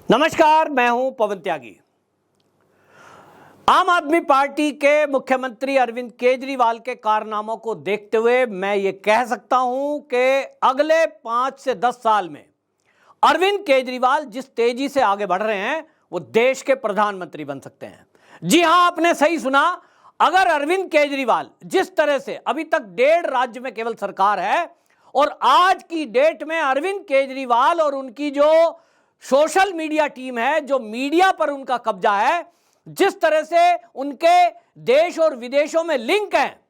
नमस्कार, मैं हूं पवन त्यागी। आम आदमी पार्टी के मुख्यमंत्री अरविंद केजरीवाल के कारनामों को देखते हुए मैं ये कह सकता हूं कि अगले 5 से 10 साल में अरविंद केजरीवाल जिस तेजी से आगे बढ़ रहे हैं वो देश के प्रधानमंत्री बन सकते हैं। जी हां, आपने सही सुना। अगर अरविंद केजरीवाल जिस तरह से अभी तक 1.5 राज्य में केवल सरकार है और आज की डेट में अरविंद केजरीवाल और उनकी जो सोशल मीडिया टीम है, जो मीडिया पर उनका कब्जा है, जिस तरह से उनके देश और विदेशों में लिंक हैं,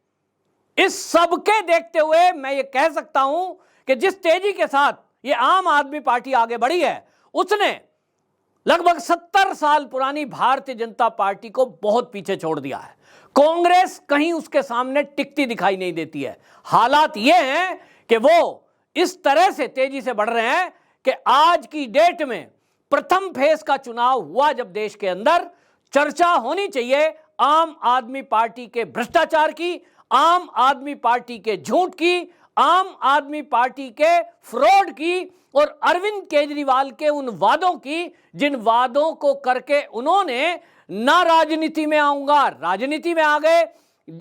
इस सब के देखते हुए मैं ये कह सकता हूं कि जिस तेजी के साथ ये आम आदमी पार्टी आगे बढ़ी है, उसने लगभग 70 साल पुरानी भारतीय जनता पार्टी को बहुत पीछे छोड़ दिया है। कांग्रेस कहीं उसके सामने टिकती दिखाई नहीं देती है। हालात ये हैं कि वो इस तरह से तेजी से बढ़ रहे हैं कि आज की डेट में प्रथम फेज का चुनाव हुआ जब देश के अंदर चर्चा होनी चाहिए आम आदमी पार्टी के भ्रष्टाचार की, आम आदमी पार्टी के झूठ की, आम आदमी पार्टी के फ्रॉड की और अरविंद केजरीवाल के उन वादों की जिन वादों को करके उन्होंने ना राजनीति में आऊंगा राजनीति में आ गए,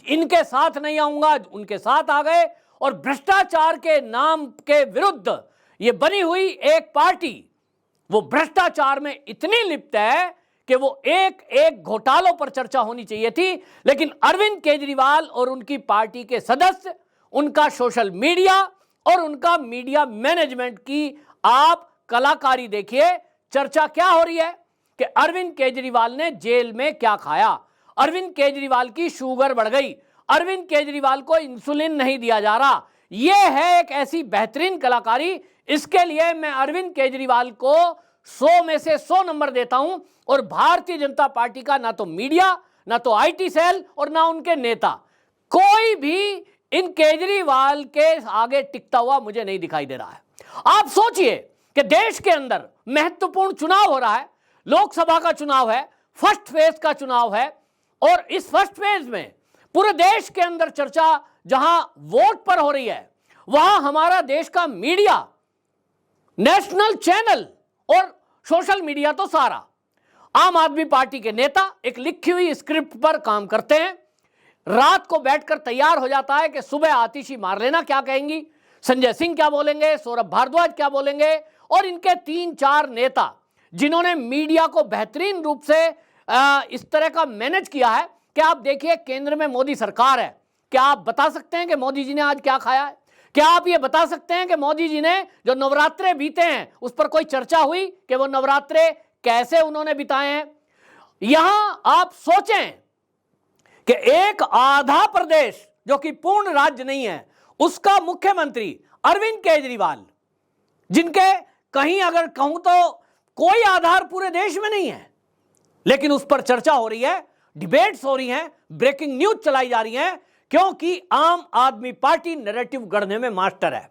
इनके साथ नहीं आऊंगा उनके साथ आ गए और भ्रष्टाचार के नाम के विरुद्ध ये बनी हुई एक पार्टी वो भ्रष्टाचार में इतनी लिप्त है कि वो एक एक घोटालों पर चर्चा होनी चाहिए थी, लेकिन अरविंद केजरीवाल और उनकी पार्टी के सदस्य, उनका सोशल मीडिया और उनका मीडिया मैनेजमेंट की आप कलाकारी देखिए। चर्चा क्या हो रही है कि अरविंद केजरीवाल ने जेल में क्या खाया, अरविंद केजरीवाल की शुगर बढ़ गई, अरविंद केजरीवाल को इंसुलिन नहीं दिया जा रहा। यह है एक ऐसी बेहतरीन कलाकारी। इसके लिए मैं अरविंद केजरीवाल को 100 में से 100 नंबर देता हूं और भारतीय जनता पार्टी का ना तो मीडिया, ना तो आईटी सेल और ना उनके नेता, कोई भी इन केजरीवाल के आगे टिकता हुआ मुझे नहीं दिखाई दे रहा है। आप सोचिए कि देश के अंदर महत्वपूर्ण चुनाव हो रहा है, लोकसभा का चुनाव है, फर्स्ट फेज का चुनाव है और इस फर्स्ट फेज में पूरे देश के अंदर चर्चा जहां वोट पर हो रही है, वहां हमारा देश का मीडिया, नेशनल चैनल और सोशल मीडिया तो सारा आम आदमी पार्टी के नेता एक लिखी हुई स्क्रिप्ट पर काम करते हैं। रात को बैठकर तैयार हो जाता है कि सुबह आतिशी मार लेना क्या कहेंगी, संजय सिंह क्या बोलेंगे, सौरभ भारद्वाज क्या बोलेंगे और इनके 3-4 नेता जिन्होंने मीडिया को बेहतरीन रूप से इस तरह का मैनेज किया है कि आप देखिए केंद्र में मोदी सरकार है। क्या आप बता सकते हैं कि मोदी जी ने आज क्या खाया है? क्या आप ये बता सकते हैं कि मोदी जी ने जो नवरात्रे बीते हैं उस पर कोई चर्चा हुई कि वो नवरात्रे कैसे उन्होंने बिताए हैं? यहां आप सोचें कि एक आधा प्रदेश जो कि पूर्ण राज्य नहीं है, उसका मुख्यमंत्री अरविंद केजरीवाल, जिनके कहीं अगर कहूं तो कोई आधार पूरे देश में नहीं है, लेकिन उस पर चर्चा हो रही है, डिबेट्स हो रही हैं, ब्रेकिंग न्यूज चलाई जा रही हैं, क्योंकि आम आदमी पार्टी नैरेटिव गढ़ने में मास्टर है।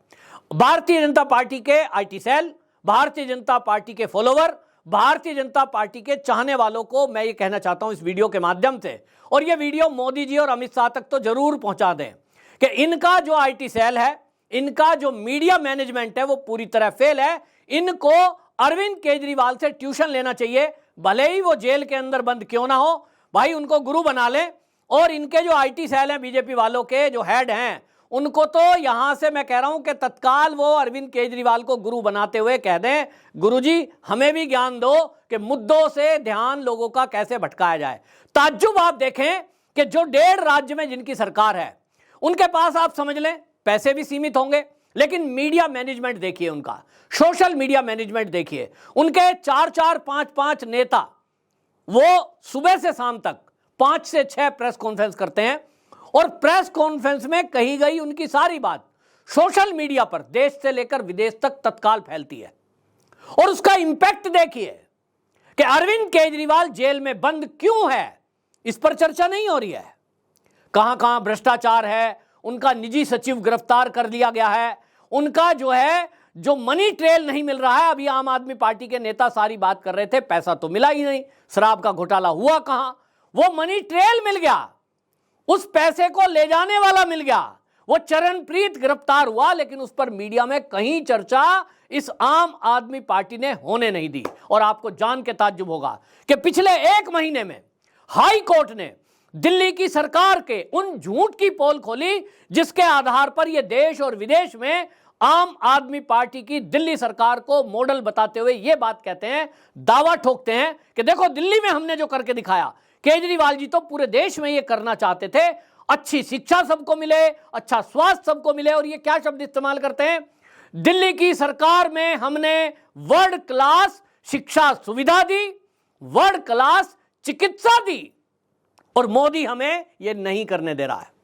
भारतीय जनता पार्टी के IT cell, Bharatiya Janata party के फॉलोवर, भारतीय जनता पार्टी के चाहने वालों को मैं ये कहना चाहता हूं इस वीडियो के माध्यम से, और ये वीडियो मोदी जी और अमित शाह तक तो जरूर पहुंचा दें कि इनका जो आईटी सेल है, इनका जो मीडिया मैनेजमेंट है वो पूरी तरह फेल है। इनको अरविंद केजरीवाल से ट्यूशन लेना चाहिए, भले ही वो जेल के अंदर बंद क्यों ना हो, भाई उनको गुरु बना लें। और इनके जो आईटी सेल हैं, बीजेपी वालों के जो हेड हैं, उनको तो यहां से मैं कह रहा हूं कि तत्काल वो अरविंद केजरीवाल को गुरु बनाते हुए कह दें, गुरुजी हमें भी ज्ञान दो कि मुद्दों से ध्यान लोगों का कैसे भटकाया जाए। ताज्जुब आप देखें कि जो 1.5 राज्य में जिनकी सरकार है, उनके पास आप समझ लें पैसे भी सीमित होंगे, लेकिन मीडिया मैनेजमेंट देखिए, उनका सोशल मीडिया मैनेजमेंट देखिए। उनके 4-4, 5-5 नेता वो सुबह से शाम तक 5 से 6 प्रेस कॉन्फ्रेंस करते हैं और प्रेस कॉन्फ्रेंस में कही गई उनकी सारी बात सोशल मीडिया पर देश से लेकर विदेश तक तत्काल फैलती है। और उसका इंपैक्ट देखिए कि अरविंद केजरीवाल जेल में बंद क्यों है, इस पर चर्चा नहीं हो रही है। कहां कहां भ्रष्टाचार है, उनका निजी सचिव गिरफ्तार कर लिया गया है, उनका जो मनी ट्रेल नहीं मिल रहा है। अभी आम आदमी पार्टी के नेता सारी बात कर रहे थे, पैसा तो मिला ही नहीं, शराब का घोटाला हुआ कहां, वो मनी ट्रेल मिल गया, उस पैसे को ले जाने वाला मिल गया, वो चरणप्रीत गिरफ्तार हुआ, लेकिन उस पर मीडिया में कहीं चर्चा इस आम आदमी पार्टी ने होने नहीं दी। और आपको जान के ताज्जुब होगा कि पिछले 1 महीने में हाई कोर्ट ने दिल्ली की सरकार के उन झूठ की पोल खोली जिसके आधार पर यह देश और विदेश में आम आदमी पार्टी की दिल्ली सरकार को मॉडल बताते हुए यह बात कहते हैं, दावा ठोकते हैं कि देखो दिल्ली में हमने जो करके दिखाया। केजरीवाल जी तो पूरे देश में यह करना चाहते थे, अच्छी शिक्षा सबको मिले, अच्छा स्वास्थ्य सबको मिले, और ये क्या शब्द इस्तेमाल करते हैं, दिल्ली की सरकार में हमने वर्ल्ड क्लास शिक्षा सुविधा दी, वर्ल्ड क्लास चिकित्सा दी, और मोदी हमें यह नहीं करने दे रहा है।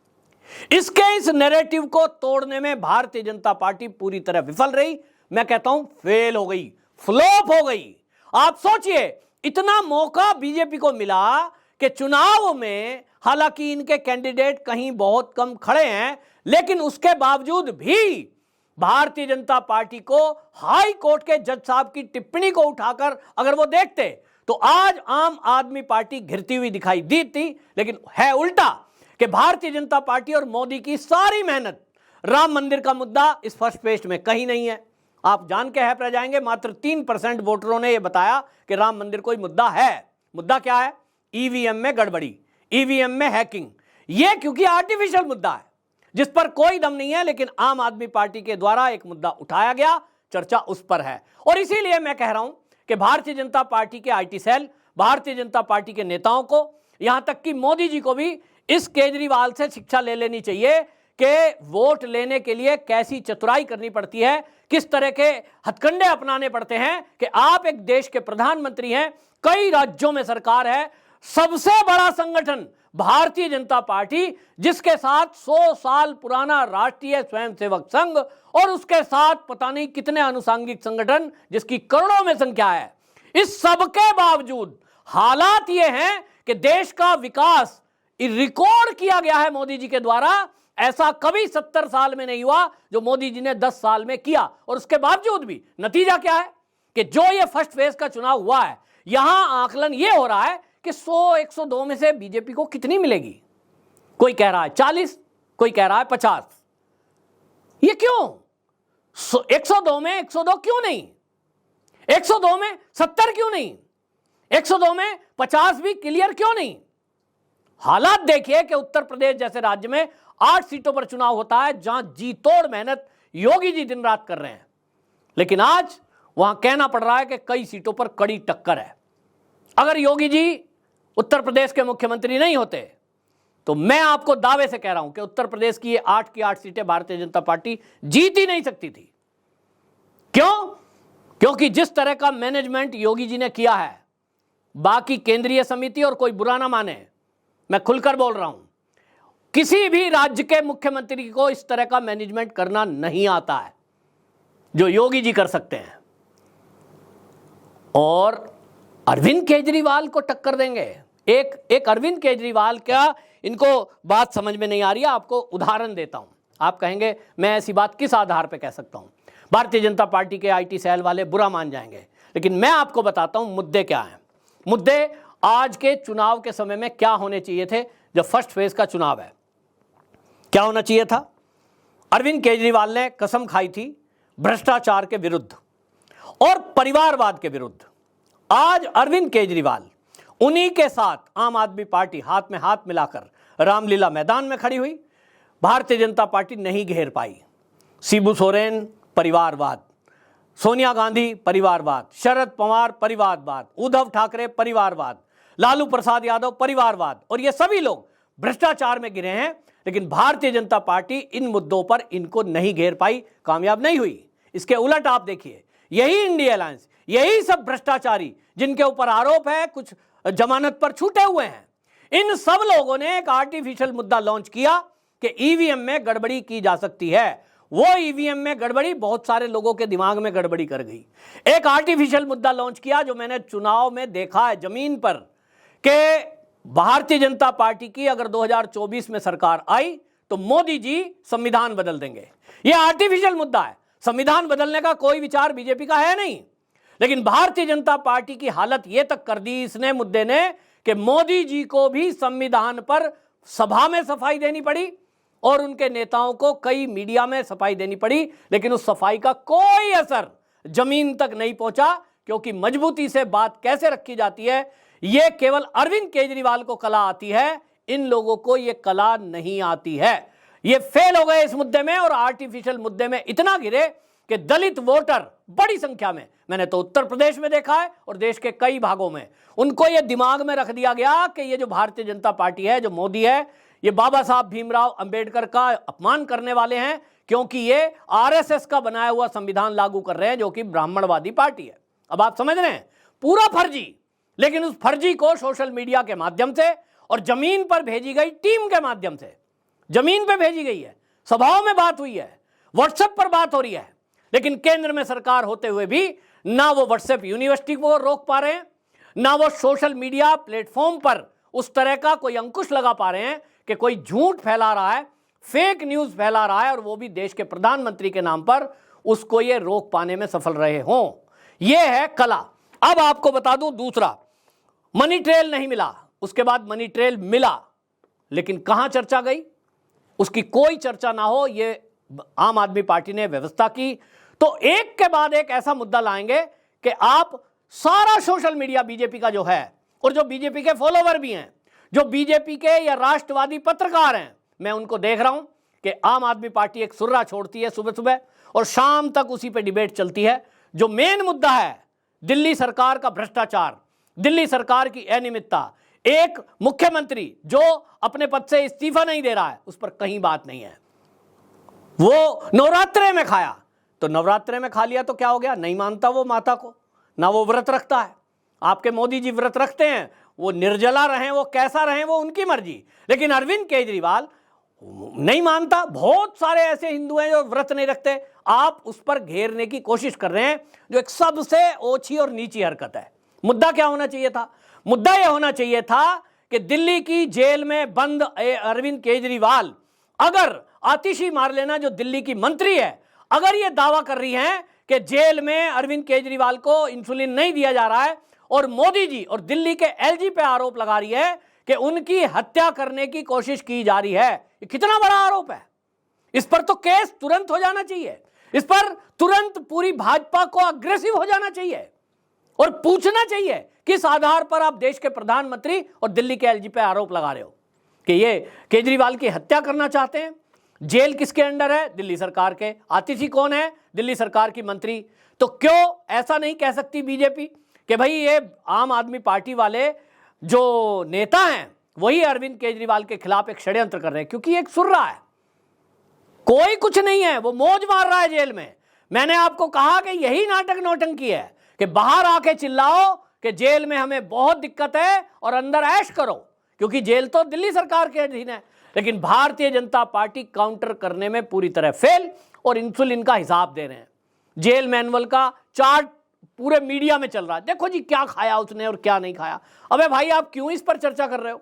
इसके इस नैरेटिव को तोड़ने में भारतीय जनता पार्टी पूरी तरह विफल रही। मैं कहता हूं फेल हो गई, फ्लॉप हो गई। आप सोचिए, इतना मौका बीजेपी को मिला कि चुनाव में हालांकि इनके कैंडिडेट कहीं बहुत कम खड़े हैं, लेकिन उसके बावजूद भी भारतीय जनता पार्टी को हाई कोर्ट के जज साहब की टिप्पणी को उठाकर अगर वो देखते तो आज आम आदमी पार्टी घिरती हुई दिखाई दी थी। लेकिन है उल्टा कि भारतीय जनता पार्टी और मोदी की सारी मेहनत, राम मंदिर का मुद्दा इस फर्स्ट पेज में कहीं नहीं है। आप जान के हैप रह जाएंगे, मात्र 3% वोटरों ने यह बताया कि राम मंदिर कोई मुद्दा है। मुद्दा क्या है? ईवीएम में गड़बड़ी, ईवीएम में हैकिंग। यह क्योंकि आर्टिफिशियल मुद्दा है जिस पर कोई दम नहीं है, लेकिन आम आदमी पार्टी के द्वारा एक मुद्दा उठाया गया, चर्चा उस पर है। और इसीलिए मैं कह रहा हूं कि भारतीय जनता पार्टी के IT cell, Bharatiya Janata party के नेताओं को, यहां तक कि मोदी जी को भी इस केजरीवाल से शिक्षा ले लेनी चाहिए कि वोट लेने के लिए कैसी चतुराई करनी पड़ती है, किस तरह के हथकंडे अपनाने पड़ते हैं कि आप एक देश के प्रधानमंत्री हैं, कई राज्यों में सरकार है, सबसे बड़ा संगठन भारतीय जनता पार्टी, जिसके साथ 100 साल पुराना राष्ट्रीय स्वयंसेवक संघ और उसके साथ पता नहीं कितने अनुसांगिक संगठन जिसकी करोड़ों में संख्या है, इस सब के बावजूद हालात ये हैं कि देश का विकास रिकॉर्ड किया गया है मोदी जी के द्वारा। ऐसा कभी 70 साल में नहीं हुआ जो मोदी जी ने 10 साल में किया। और उसके बावजूद भी नतीजा क्या है कि जो ये फर्स्ट फेज का चुनाव हुआ है, यहां आकलन ये हो रहा है कि 100-102 में से बीजेपी को कितनी मिलेगी। कोई कह रहा है 40, कोई कह रहा है 50। ये क्यों? 102 में 102 क्यों नहीं? 102 में 70 क्यों नहीं? 102 में 50 भी क्लियर क्यों नहीं? हालात देखिए कि उत्तर प्रदेश जैसे राज्य में 8 सीटों पर चुनाव होता है जहां जी तोड़ मेहनत योगी जी दिन रात कर रहे हैं, लेकिन आज वहां कहना पड़ रहा है कि कई सीटों पर कड़ी टक्कर है। अगर योगी जी उत्तर प्रदेश के मुख्यमंत्री नहीं होते तो मैं आपको दावे से कह रहा हूं कि उत्तर प्रदेश की ये 8 की 8 सीटें भारतीय जनता पार्टी जीत ही नहीं सकती थी। क्यों? क्योंकि जिस तरह का मैनेजमेंट योगी जी ने किया है, बाकी केंद्रीय समिति और कोई बुरा ना माने, मैं खुलकर बोल रहा हूं, किसी भी राज्य के मुख्यमंत्री को इस तरह का मैनेजमेंट करना नहीं आता है जो योगी जी कर सकते हैं। और अरविंद केजरीवाल को टक्कर देंगे। एक अरविंद केजरीवाल का इनको बात समझ में नहीं आ रही है। आपको उदाहरण देता हूं, आप कहेंगे मैं ऐसी बात किस आधार पे कह सकता हूं, भारतीय जनता पार्टी के आईटी सेल वाले बुरा मान जाएंगे, लेकिन मैं आपको बताता हूं मुद्दे क्या हैं। मुद्दे आज के चुनाव के समय में क्या होने चाहिए थे। जब फर्स्ट फेज का चुनाव है, क्या होना चाहिए था? अरविंद केजरीवाल ने कसम खाई थी भ्रष्टाचार के विरुद्ध और परिवारवाद के विरुद्ध। आज अरविंद केजरीवाल उन्हीं के साथ आम आदमी पार्टी हाथ में हाथ मिलाकर रामलीला मैदान में खड़ी हुई। भारतीय जनता पार्टी नहीं घेर पाई। शिबू सोरेन परिवारवाद, सोनिया गांधी परिवारवाद, शरद पवार परिवारवाद, उद्धव ठाकरे परिवारवाद, लालू प्रसाद यादव परिवारवाद, और ये सभी लोग भ्रष्टाचार में गिरे हैं। लेकिन भारतीय जनता पार्टी इन मुद्दों पर इनको नहीं घेर पाई, कामयाब नहीं हुई। इसके उलट आप देखिए, यही इंडिया अलायंस, यही सब भ्रष्टाचारी जिनके ऊपर आरोप है, कुछ जमानत पर छूटे हुए हैं, इन सब लोगों ने एक आर्टिफिशियल मुद्दा लॉन्च किया कि ईवीएम में गड़बड़ी की जा सकती है। वो ईवीएम में गड़बड़ी बहुत सारे लोगों के दिमाग में गड़बड़ी कर गई। एक आर्टिफिशियल मुद्दा लॉन्च किया जो मैंने चुनाव में देखा है जमीन पर कि भारतीय जनता पार्टी की अगर 2024 में सरकार आई तो मोदी जी संविधान बदल देंगे। यह आर्टिफिशियल मुद्दा है, संविधान बदलने का कोई विचार बीजेपी का है नहीं। लेकिन भारतीय जनता पार्टी की हालत यह तक कर दी इसने मुद्दे ने कि मोदी जी को भी संविधान पर सभा में सफाई देनी पड़ी, और उनके नेताओं को कई मीडिया में सफाई देनी पड़ी, लेकिन उस सफाई का कोई असर जमीन तक नहीं पहुंचा, क्योंकि मजबूती से बात कैसे रखी जाती है यह केवल अरविंद केजरीवाल को कला आती है, इन लोगों को यह कला नहीं आती है। ये फेल हो गए इस मुद्दे में और आर्टिफिशियल मुद्दे में इतना गिरे कि दलित वोटर बड़ी संख्या में, मैंने तो उत्तर प्रदेश में देखा है और देश के कई भागों में, उनको यह दिमाग में रख दिया गया कि ये जो भारतीय जनता पार्टी है, जो मोदी है, ये बाबा साहब भीमराव अंबेडकर का अपमान करने वाले हैं, क्योंकि ये आरएसएस का बनाया हुआ संविधान लागू कर रहे हैं, जो कि ब्राह्मणवादी पार्टी है। अब आप समझ रहे हैं, पूरा फर्जी, लेकिन उस फर्जी को सोशल मीडिया के माध्यम से और जमीन पर भेजी गई टीम के माध्यम से, जमीन पर भेजी गई है, सभाओं में बात हुई है, व्हाट्सएप पर बात हो रही है, लेकिन केंद्र में सरकार होते हुए भी ना वो व्हाट्सएप यूनिवर्सिटी को रोक पा रहे हैं, ना वो सोशल मीडिया प्लेटफॉर्म पर उस तरह का कोई अंकुश लगा पा रहे हैं कि कोई झूठ फैला रहा है, फेक न्यूज फैला रहा है, और वो भी देश के प्रधानमंत्री के नाम पर, उसको ये रोक पाने में सफल रहे हों। ये है कला। अब आपको बता दूं दूसरा, मनी ट्रेल नहीं मिला, उसके बाद मनी ट्रेल मिला, लेकिन कहां चर्चा गई, उसकी कोई चर्चा ना हो, ये आम आदमी पार्टी ने व्यवस्था की। तो एक के बाद एक ऐसा मुद्दा लाएंगे कि आप सारा सोशल मीडिया बीजेपी का जो है, और जो बीजेपी के फॉलोवर भी हैं, जो बीजेपी के या राष्ट्रवादी पत्रकार हैं, मैं उनको देख रहा हूं कि आम आदमी पार्टी एक सुर्रा छोड़ती है सुबह सुबह और शाम तक उसी पे डिबेट चलती है। जो मेन मुद्दा है दिल्ली सरकार का भ्रष्टाचार, दिल्ली सरकार की अनियमितता, एक मुख्यमंत्री जो अपने पद से इस्तीफा नहीं दे रहा है, उस पर कहीं बात नहीं है। वो नवरात्रे में खाया, तो नवरात्रे में खा लिया तो क्या हो गया, नहीं मानता वो माता को, ना वो व्रत रखता है। आपके मोदी जी व्रत रखते हैं, वो निर्जला रहें, वो कैसा रहें, वो उनकी मर्जी, लेकिन अरविंद केजरीवाल नहीं मानता। बहुत सारे ऐसे हिंदू हैं जो व्रत नहीं रखते, आप उस पर घेरने की कोशिश कर रहे हैं, जो एक सबसे ओछी और नीची हरकत है। मुद्दा क्या होना चाहिए था, मुद्दा यह होना चाहिए था कि दिल्ली की जेल में बंद अरविंद केजरीवाल, अगर आतिशी मारलेना जो दिल्ली की मंत्री है, अगर यह दावा कर रही है कि जेल में अरविंद केजरीवाल को इंसुलिन नहीं दिया जा रहा है, और मोदी जी और दिल्ली के एलजी पे आरोप लगा रही है कि उनकी हत्या करने की कोशिश की जा रही है, ये कितना बड़ा आरोप है। इस पर तो केस तुरंत हो जाना चाहिए, इस पर तुरंत पूरी भाजपा को अग्रेसिव हो जाना चाहिए और पूछना चाहिए किस आधार पर आप देश के प्रधानमंत्री और दिल्ली के एलजी पे आरोप लगा रहे हो कि ये केजरीवाल की हत्या करना चाहते हैं। जेल किसके अंडर है, दिल्ली सरकार के। आतिशी कौन है, दिल्ली सरकार की मंत्री। तो क्यों ऐसा नहीं कह सकती बीजेपी कि भाई ये आम आदमी पार्टी वाले जो नेता हैं वही अरविंद केजरीवाल के खिलाफ एक षड्यंत्र कर रहे हैं, क्योंकि एक सुर्रा है, कोई कुछ नहीं है, वो मौज मार रहा है जेल में। मैंने आपको कहा कि यही नाटक नौटंकी है कि बाहर आके चिल्लाओ कि जेल में हमें बहुत दिक्कत है और अंदर ऐश करो, क्योंकि जेल तो दिल्ली सरकार के अधीन है। लेकिन भारतीय जनता पार्टी काउंटर करने में पूरी तरह फेल, और इंसुलिन का हिसाब दे रहे हैं। जेल मैनुअल का चार्ट पूरे मीडिया में चल रहा है, देखो जी क्या खाया उसने और क्या नहीं खाया। अबे भाई आप क्यों इस पर चर्चा कर रहे हो,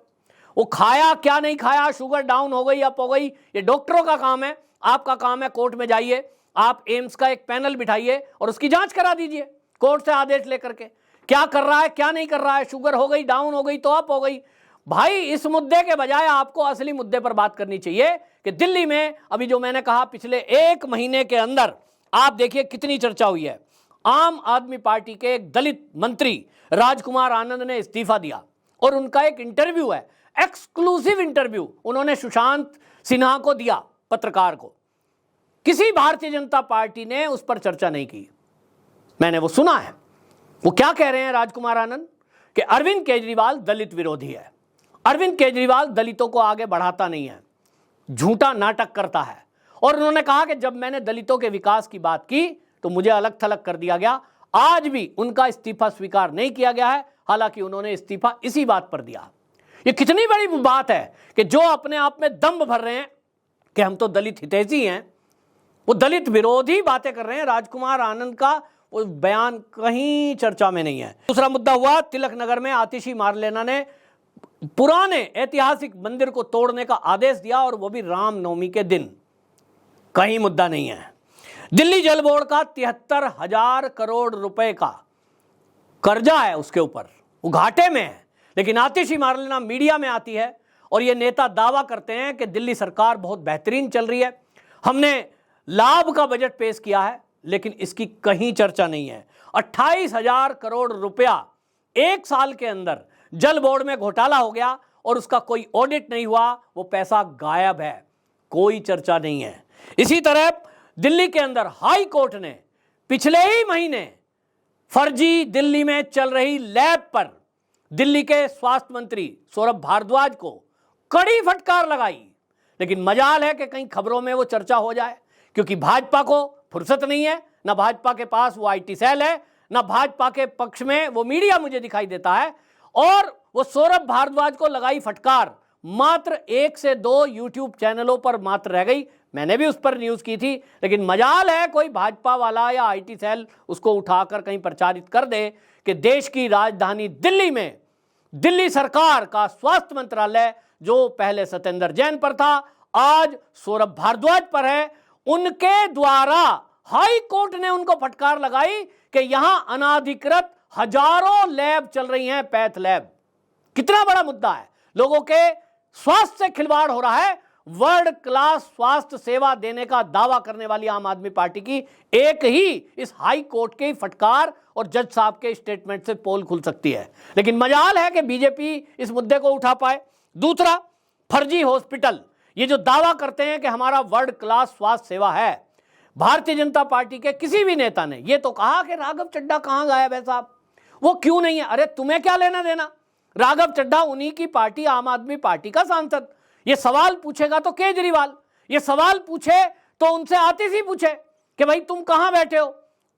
वो खाया क्या नहीं खाया, शुगर डाउन हो गई अप हो गई, ये डॉक्टरों का काम है। आपका काम है कोर्ट में जाइए, आप एम्स का एक पैनल बिठाइए और उसकी जांच करा दीजिए कोर्ट से आदेश लेकर के, क्या कर रहा है क्या नहीं कर रहा है, शुगर हो गई डाउन हो गई तो अप हो गई। भाई इस मुद्दे के बजाय आपको असली मुद्दे पर बात करनी चाहिए कि दिल्ली में अभी जो मैंने कहा पिछले एक महीने के अंदर आप देखिए कितनी चर्चा हुई है। आम आदमी पार्टी के एक दलित मंत्री राजकुमार आनंद ने इस्तीफा दिया और उनका एक इंटरव्यू है, एक्सक्लूसिव इंटरव्यू उन्होंने सुशांत सिन्हा को दिया, पत्रकार को। किसी भारतीय जनता पार्टी ने उस पर चर्चा नहीं की, मैंने वो सुना है। वो क्या कह रहे हैं राजकुमार आनंद कि अरविंद केजरीवाल दलित विरोधी है, अरविंद केजरीवाल दलितों को आगे बढ़ाता नहीं है, झूठा नाटक करता है। और उन्होंने कहा कि जब मैंने दलितों के विकास की बात की तो मुझे अलग थलग कर दिया गया। आज भी उनका इस्तीफा स्वीकार नहीं किया गया है, हालांकि उन्होंने इस्तीफा इसी बात पर दिया। ये कितनी बड़ी बात है कि जो अपने आप में दम भर रहे हैं कि हम तो दलित हितैषी हैं, वो दलित विरोधी बातें कर रहे हैं। राजकुमार आनंद का वो बयान कहीं चर्चा में नहीं है। दूसरा मुद्दा हुआ तिलक नगर में आतिशी मारलेना ने पुराने ऐतिहासिक मंदिर को तोड़ने का आदेश दिया, और वो भी रामनवमी के दिन। कहीं मुद्दा नहीं है। दिल्ली जल बोर्ड का 73,000 करोड़ रुपए का कर्जा है उसके ऊपर, वो घाटे में है। लेकिन आतिशी मारलेना मीडिया में आती है और ये नेता दावा करते हैं कि दिल्ली सरकार बहुत बेहतरीन चल रही है, हमने लाभ का बजट पेश किया है, लेकिन इसकी कहीं चर्चा नहीं है। 28,000 करोड़ रुपया एक साल के अंदर जल बोर्ड में घोटाला हो गया और उसका कोई ऑडिट नहीं हुआ, वो पैसा गायब है, कोई चर्चा नहीं है। इसी तरह दिल्ली के अंदर हाई कोर्ट ने पिछले ही महीने फर्जी दिल्ली में चल रही लैब पर दिल्ली के स्वास्थ्य मंत्री सौरभ भारद्वाज को कड़ी फटकार लगाई, लेकिन मजाल है कि कहीं खबरों में वो चर्चा हो जाए, क्योंकि भाजपा को फुर्सत नहीं है, ना भाजपा के पास वो आईटी सेल है, ना भाजपा के पक्ष में वो मीडिया मुझे दिखाई देता है। और वो सौरभ भारद्वाज को लगाई फटकार मात्र 1 से 2 यूट्यूब चैनलों पर मात्र रह गई, मैंने भी उस पर न्यूज की थी, लेकिन मजाल है कोई भाजपा वाला या आईटी सेल उसको उठाकर कहीं प्रचारित कर दे कि देश की राजधानी दिल्ली में दिल्ली सरकार का स्वास्थ्य मंत्रालय जो पहले सत्येंद्र जैन पर था, आज सौरभ भारद्वाज पर है। उनके द्वारा हाई कोर्ट ने उनको फटकार लगाई कि यहां अनाधिकृत हजारों लैब चल रही हैं, पैथ लैब। कितना बड़ा मुद्दा है, लोगों के स्वास्थ्य से खिलवाड़ हो रहा है। वर्ल्ड क्लास स्वास्थ्य सेवा देने का दावा करने वाली आम आदमी पार्टी की एक ही इस हाई कोर्ट के फटकार और जज साहब के स्टेटमेंट से पोल खुल सकती है, लेकिन मजाल है कि बीजेपी इस मुद्दे को उठा पाए। दूसरा, फर्जी हॉस्पिटल, ये जो दावा करते हैं कि हमारा वर्ल्ड क्लास स्वास्थ्य सेवा है, भारतीय जनता पार्टी के किसी भी नेता ने ये तो कहा कि राघव चड्ढा कहां गायब है साहब, वो क्यों नहीं है? अरे तुम्हें क्या लेना देना, राघव चड्ढा उन्हीं की पार्टी आम आदमी पार्टी का सांसद। ये सवाल पूछेगा तो केजरीवाल, ये सवाल पूछे तो उनसे आतिशी पूछे कि भाई तुम कहां बैठे हो,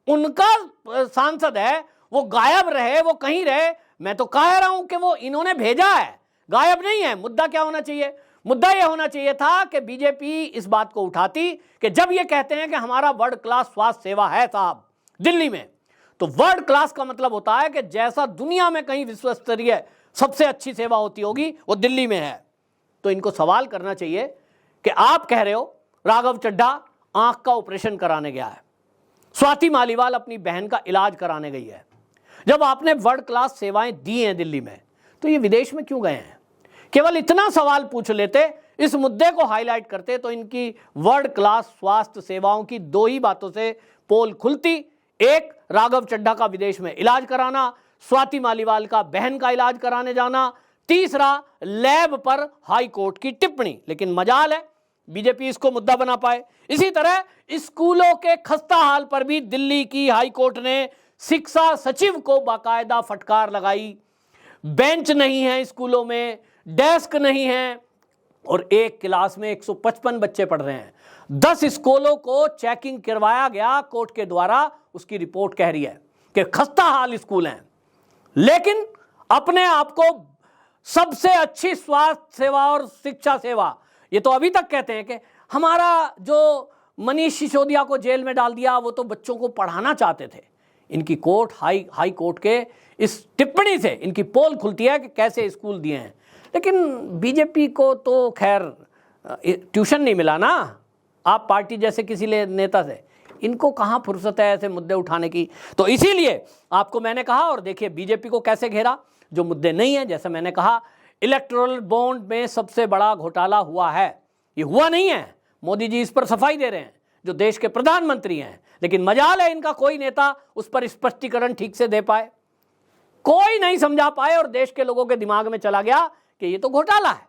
उनका सांसद है, वो गायब रहे, वो कहीं रहे। मैं तो कह रहा हूं कि वो इन्होंने भेजा है, गायब नहीं है। मुद्दा क्या होना चाहिए? मुद्दा यह होना चाहिए था कि बीजेपी इस बात को उठाती कि जब ये कहते हैं कि हमारा वर्ल्ड क्लास स्वास्थ्य सेवा है साहब दिल्ली में, तो वर्ल्ड क्लास का मतलब होता है कि जैसा दुनिया में कहीं विश्व स्तरीय सबसे अच्छी सेवा होती होगी वो दिल्ली में है। तो इनको सवाल करना चाहिए कि आप कह रहे हो राघव चड्ढा आंख का ऑपरेशन कराने गया है, स्वाति मालीवाल अपनी बहन का इलाज कराने गई है, जब आपने वर्ल्ड क्लास सेवाएं दी हैं दिल्ली में, तो ये विदेश में क्यों गए हैं? केवल इतना सवाल पूछ लेते, इस मुद्दे को हाईलाइट करते, तो इनकी वर्ल्ड क्लास स्वास्थ्य सेवाओं की 2 ही बातों से पोल खुलती। एक, राघव चड्ढा का विदेश में इलाज कराना, स्वाति मालीवाल का बहन का इलाज कराने जाना। तीसरा, लैब पर हाई कोर्ट की टिप्पणी। लेकिन मजाल है बीजेपी इसको मुद्दा बना पाए। इसी तरह स्कूलों के खस्ता हाल पर भी दिल्ली की हाई कोर्ट ने शिक्षा सचिव को बाकायदा फटकार लगाई। बेंच नहीं है स्कूलों में, डेस्क नहीं है, और एक क्लास में 155 बच्चे पढ़ रहे हैं। 10 स्कूलों को चेकिंग करवाया गया कोर्ट के द्वारा, उसकी रिपोर्ट कह रही है कि खस्ता हाल स्कूल हैं, लेकिन अपने आप को सबसे अच्छी स्वास्थ्य सेवा और शिक्षा सेवा, ये तो अभी तक कहते हैं कि हमारा जो मनीष सिसोदिया को जेल में डाल दिया वो तो बच्चों को पढ़ाना चाहते थे। इनकी कोर्ट हाई कोर्ट के इस टिप्पणी से इनकी पोल खुलती है कि कैसे स्कूल दिए हैं। लेकिन बीजेपी को तो खैर ट्यूशन नहीं मिला ना आप पार्टी जैसे किसी नेता से, इनको कहाँ फुर्सत है ऐसे मुद्दे उठाने की। तो इसीलिए आपको मैंने कहा, और देखिए बीजेपी को कैसे घेरा, जो मुद्दे नहीं है। जैसे मैंने कहा, इलेक्टोरल बॉन्ड में सबसे बड़ा घोटाला हुआ है, ये हुआ नहीं है। मोदी जी इस पर सफाई दे रहे हैं, जो देश के प्रधानमंत्री हैं, लेकिन मजाल है इनका कोई नेता उस पर स्पष्टीकरण ठीक से दे पाए, कोई नहीं समझा पाए, और देश के लोगों के दिमाग में चला गया कि ये तो घोटाला है।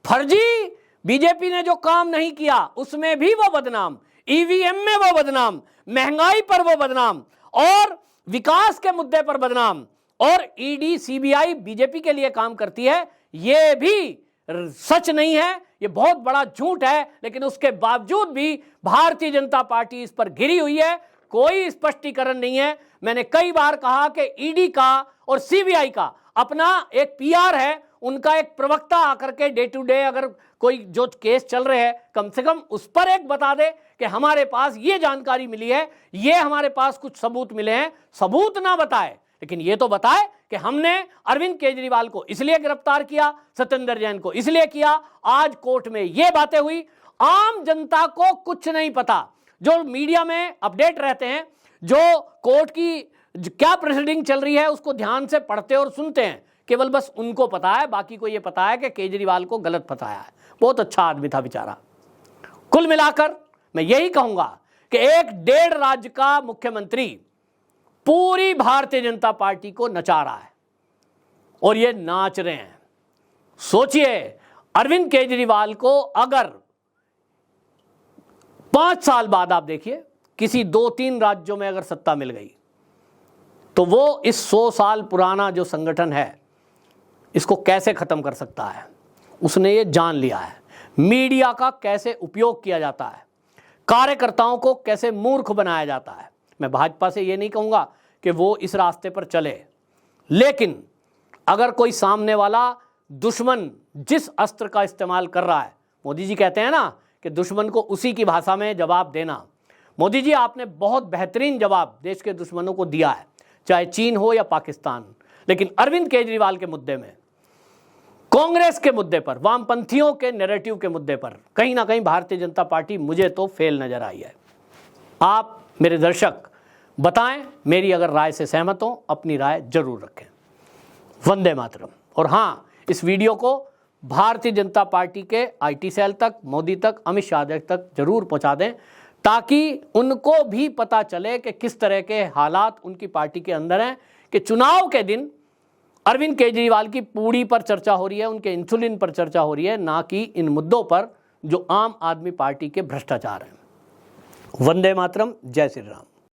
फर्जी बीजेपी ने जो काम नहीं किया उसमें भी वो बदनाम, ईवीएम में वो बदनाम, महंगाई पर वो बदनाम, और विकास के मुद्दे पर बदनाम, और ईडी सीबीआई बीजेपी के लिए काम करती है, ये भी सच नहीं है, ये बहुत बड़ा झूठ है। लेकिन उसके बावजूद भी भारतीय जनता पार्टी इस पर घिरी हुई है, कोई स्पष्टीकरण नहीं है। मैंने कई बार कहा कि ईडी का और सीबीआई का अपना एक पीआर है, उनका एक प्रवक्ता आकर के डे टू डे अगर कोई जो केस चल रहे हैं कम से कम उस पर एक बता दे कि हमारे पास ये जानकारी मिली है, ये हमारे पास कुछ सबूत मिले हैं। सबूत ना बताए, लेकिन ये तो बताए कि हमने अरविंद केजरीवाल को इसलिए गिरफ्तार किया, सत्येंद्र जैन को इसलिए किया। आज कोर्ट में ये बातें हुई, आम जनता को कुछ नहीं पता। जो मीडिया में अपडेट रहते हैं, जो कोर्ट की क्या प्रोसीडिंग चल रही है उसको ध्यान से पढ़ते और सुनते हैं, केवल बस उनको पता है, बाकी को ये पता है कि केजरीवाल को गलत फंसाया है। बहुत अच्छा आदमी था बेचारा। कुल मिलाकर मैं यही कहूंगा कि एक 1.5 राज्य का मुख्यमंत्री पूरी भारतीय जनता पार्टी को नचा रहा है और ये नाच रहे हैं। सोचिए, अरविंद केजरीवाल को अगर 5 साल बाद आप देखिए किसी 2-3 राज्यों में अगर सत्ता मिल गई तो वो इस 100 साल पुराना जो संगठन है इसको कैसे खत्म कर सकता है। उसने ये जान लिया है मीडिया का कैसे उपयोग किया जाता है, कार्यकर्ताओं को कैसे मूर्ख बनाया जाता है। मैं भाजपा से ये नहीं कहूंगा कि वो इस रास्ते पर चले, लेकिन अगर कोई सामने वाला दुश्मन जिस अस्त्र का इस्तेमाल कर रहा है, मोदी जी कहते हैं ना कि दुश्मन को उसी की भाषा में जवाब देना। मोदी जी, आपने बहुत बेहतरीन जवाब देश के दुश्मनों को दिया है, चाहे चीन हो या पाकिस्तान। लेकिन अरविंद केजरीवाल के मुद्दे में, कांग्रेस के मुद्दे पर, वामपंथियों के नैरेटिव के मुद्दे पर कहीं ना कहीं भारतीय जनता पार्टी मुझे तो फेल नजर आई है। आप मेरे दर्शक बताएं, मेरी अगर राय से सहमत हो अपनी राय जरूर रखें। वंदे मातरम। और हाँ, इस वीडियो को भारतीय जनता पार्टी के IT सेल तक, मोदी तक, अमित शाह तक जरूर पहुंचा दें ताकि उनको भी पता चले कि किस तरह के हालात उनकी पार्टी के अंदर हैं कि चुनाव के दिन अरविंद केजरीवाल की पूड़ी पर चर्चा हो रही है, उनके इंसुलिन पर चर्चा हो रही है, ना कि इन मुद्दों पर जो आम आदमी पार्टी के भ्रष्टाचार हैं। वंदे मातरम। जय श्री राम।